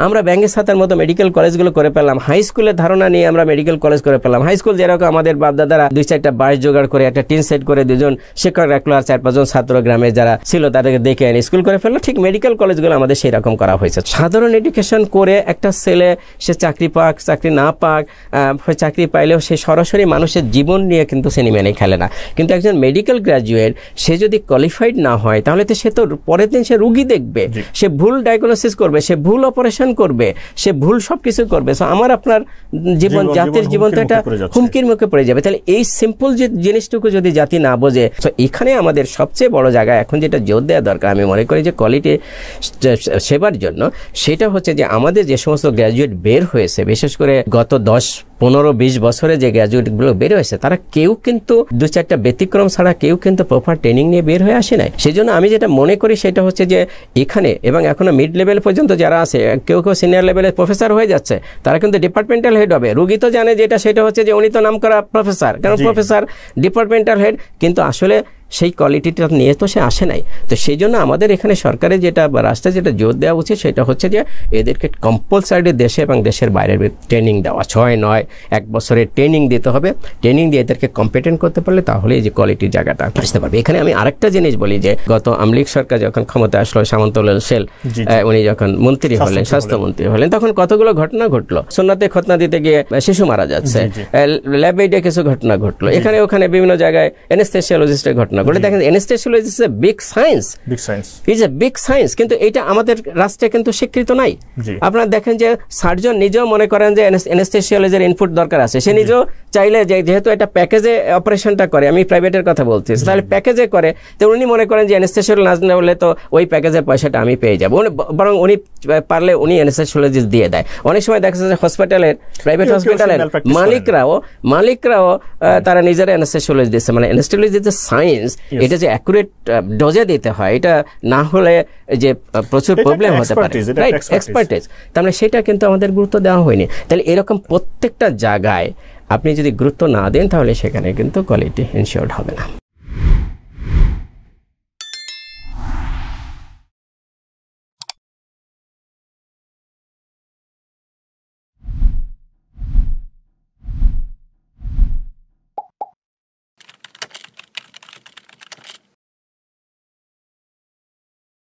আমরা ব্যাংকের সাথের মতো মেডিকেল কলেজগুলো করে পেলাম, হাই স্কুলের ধারণা নিয়ে আমরা মেডিকেল কলেজ করে পেলাম। হাই স্কুল যেরকম আমাদের বাপদাদারা 2-4টা বাস জোগাড় করে একটা টিন সেট করে 2জন শিক্ষক রাখলো আর 4-5 জন ছাত্র গ্রামে যারা ছিল তাদেরকে দেখে এনে স্কুল করে ফেললো, ঠিক মেডিকেল কলেজগুলো আমাদের সেই রকম করা হয়েছে। সাধারণ এডুকেশন করে একটা ছেলে সে চাকরি পাক চাকরি না পাক, চাকরি পাইলেও সে সরাসরি মানুষের জীবন নিয়ে কিন্তু সিনেমা নেই খেলে না। কিন্তু একজন মেডিকেল গ্র্যাজুয়েট সে যদি কোয়ালিফাইড না হয় তাহলে তো সে তো পরের দিন সে রুগী দেখবে, সে ভুল ডায়াগনোসিস করবে, সে ভুল অপারেশন করবে, সে ভুল সবকিছু করবে। সো আমার আপনার জীবন, জাতির জীবন তো এটা হুমকির মুখে পড়ে যাবে। তাহলে এই সিম্পল যে জিনিসটুকু যদি জাতি না বোঝে, তো এখানে আমাদের সবচেয়ে বড় জায়গা এখন যেটা জোর দেওয়া দরকার আমি মনে করি যে কোয়ালিটি সেবার জন্য, সেটা হচ্ছে যে আমাদের যে সমস্ত গ্র্যাজুয়েট বের হয়েছে, বিশেষ করে গত 10-15-20 বছরে যে গ্র্যাজুয়েটগুলো বের হয়েছে, তারা কেউ কিন্তু 2-4টা ব্যতিক্রম ছাড়া কেউ কিন্তু প্রপার ট্রেনিং নিয়ে বের হয়ে আসে নাই। সেই জন্য আমি যেটা মনে করি সেটা হচ্ছে যে এখানে এবং এখনো মিড লেভেল পর্যন্ত যারা আছে, কেউ কেউ সিনিয়র লেভেলের প্রফেসর হয়ে যাচ্ছে, তারা কিন্তু ডিপার্টমেন্টাল হেড হবে। রুগী তো জানে যেটা, সেটা হচ্ছে যে উনি তো নাম করা প্রফেসর, কারণ প্রফেসর ডিপার্টমেন্টাল হেড, কিন্তু আসলে সেই কোয়ালিটিটা নিয়ে তো সে আসে নাই। তো সেই জন্য আমাদের এখানে সরকারের যেটা বা রাস্তায় যেটা জোর দেওয়া উচিত সেটা হচ্ছে যে এদেরকে কম্পালসারি দেশে এবং দেশের বাইরের ট্রেনিং দেওয়া, 6-9-1 বছরের ট্রেনিং দিতে হবে। ট্রেনিং দিয়ে এদেরকে কম্পিটেন্ট করতে পারলে তাহলে এই যে কোয়ালিটির জায়গাটা আসতে পারবে। এখানে আমি আরেকটা জিনিস বলি যে গত আওয়ামী লীগ সরকার যখন ক্ষমতা আসলো, সামন্তলাল সেল উনি যখন মন্ত্রী হলেন, স্বাস্থ্যমন্ত্রী হলেন, তখন কতগুলো ঘটনা ঘটলো। সুন্নাতে খতনা দিতে গিয়ে শিশু মারা যাচ্ছে, ল্যাবেডে কিছু ঘটনা ঘটলো, এখানে ওখানে বিভিন্ন জায়গায় অ্যানেস্থেসিওলজিস্টের ঘটনা ঘটে। দেখেন anaesthesiology is a big science, is a big science, কিন্তু এটা আমাদের রাষ্ট্রে কিন্তু স্বীকৃত নাই। আপনারা দেখেন যে সার্জন নিজেও মনে করেন যে অ্যানেস্থেসিওলজির ইনপুট দরকার আছে, সে নিজেও চাইলে যেহেতু এটা প্যাকেজে অপারেশনটা করে, আমি প্রাইভেটের কথা বলছি, তাহলে প্যাকেজে করে, তো উনি মনে করেন যে অ্যানেস্থেসিওলজি না হলে তো ওই প্যাকেজের পয়সাটা আমি পেয়ে যাবো, বরং উনি পারলে উনি অ্যানেস্থেসিওলজিস্ট দিয়ে দেয়। অনেক সময় দেখা যাচ্ছে হসপিটালের, প্রাইভেট হসপিটালের মালিকরাও তারা নিজেরা অ্যানেস্থেসিওলজি দিচ্ছে। মানে অ্যানেস্থেসিওলজি যে সায়েন্স, এটা যে অ্যাকুরেট ডোজে দিতে হয়, এটা না হলে যে প্রচুর প্রবলেম হতে পারে, রাইট, এক্সপার্টিজ। তার মানে সেটা কিন্তু আমাদের গুরুত্ব দেওয়া হয়নি। তাহলে এরকম প্রত্যেকটা জায়গায় আপনি যদি গুরুত্ব না দেন তাহলে সেখানে কিন্তু কোয়ালিটি এনশিওরড হবে না।